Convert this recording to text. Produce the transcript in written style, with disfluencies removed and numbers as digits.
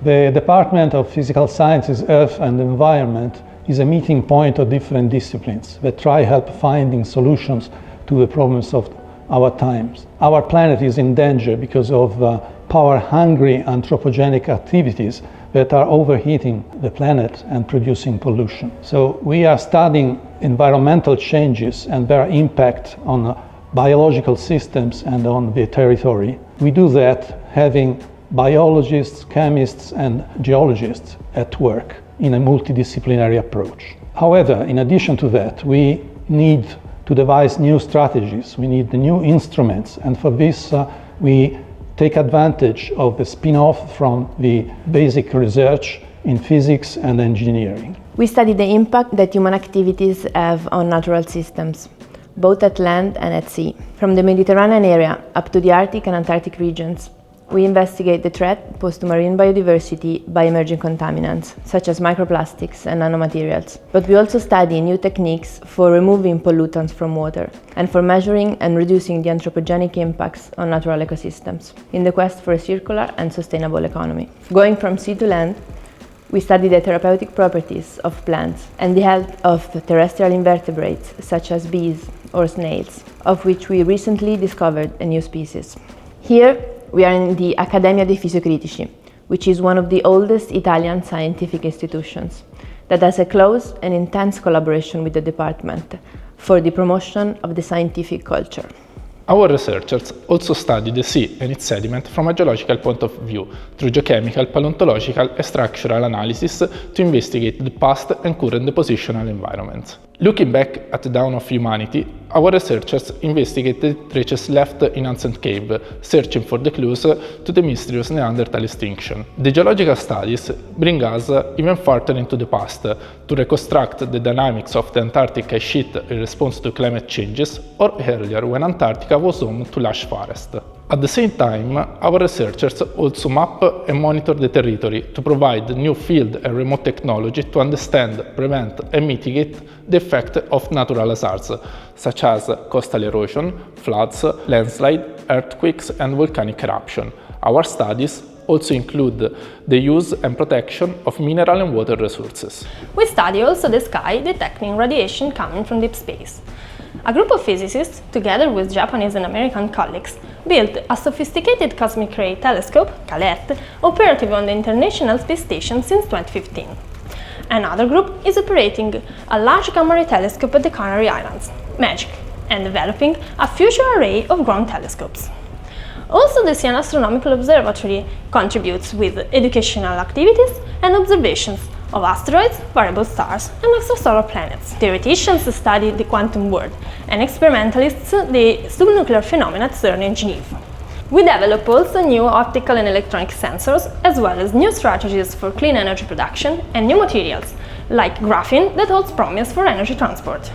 The Department of Physical Sciences, Earth and Environment is a meeting point of different disciplines that try help finding solutions to the problems of our times. Our planet is in danger because of power-hungry anthropogenic activities that are overheating the planet and producing pollution. So we are studying environmental changes and their impact on biological systems and on the territory. We do that having biologists, chemists and geologists at work in a multidisciplinary approach. However, in addition to that, we need to devise new strategies, we need new instruments, and for this we take advantage of the spin-off from the basic research in physics and engineering. We study the impact that human activities have on natural systems, both at land and at sea. From the Mediterranean area up to the Arctic and Antarctic regions, we investigate the threat posed to marine biodiversity by emerging contaminants, such as microplastics and nanomaterials. But we also study new techniques for removing pollutants from water and for measuring and reducing the anthropogenic impacts on natural ecosystems in the quest for a circular and sustainable economy. Going from sea to land, we study the therapeutic properties of plants and the health of terrestrial invertebrates, such as bees or snails, of which we recently discovered a new species. Here, we are in the Accademia dei Fisiocritici, which is one of the oldest Italian scientific institutions that has a close and intense collaboration with the department for the promotion of the scientific culture. Our researchers also study the sea and its sediment from a geological point of view, through geochemical, paleontological and structural analysis to investigate the past and current depositional environments. Looking back at the dawn of humanity, our researchers investigated traces left in ancient cave, searching for the clues to the mysterious Neanderthal extinction. The geological studies bring us even further into the past, to reconstruct the dynamics of the Antarctic ice sheet in response to climate changes, or earlier when Antarctica was home to lush forest. At the same time, our researchers also map and monitor the territory to provide new field and remote technology to understand, prevent and mitigate the effect of natural hazards, such as coastal erosion, floods, landslide, earthquakes and volcanic eruption. Our studies also include the use and protection of mineral and water resources. We study also the sky detecting radiation coming from deep space. A group of physicists, together with Japanese and American colleagues, built a sophisticated cosmic ray telescope, CALET, operative on the International Space Station since 2015. Another group is operating a large gamma ray telescope at the Canary Islands, MAGIC, and developing a future array of ground telescopes. Also, the Siena Astronomical Observatory contributes with educational activities and observations of asteroids, variable stars, and extrasolar planets. Theoreticians study the quantum world, and experimentalists the subnuclear phenomena at CERN in Geneva. We develop also new optical and electronic sensors, as well as new strategies for clean energy production and new materials, like graphene that holds promise for energy transport.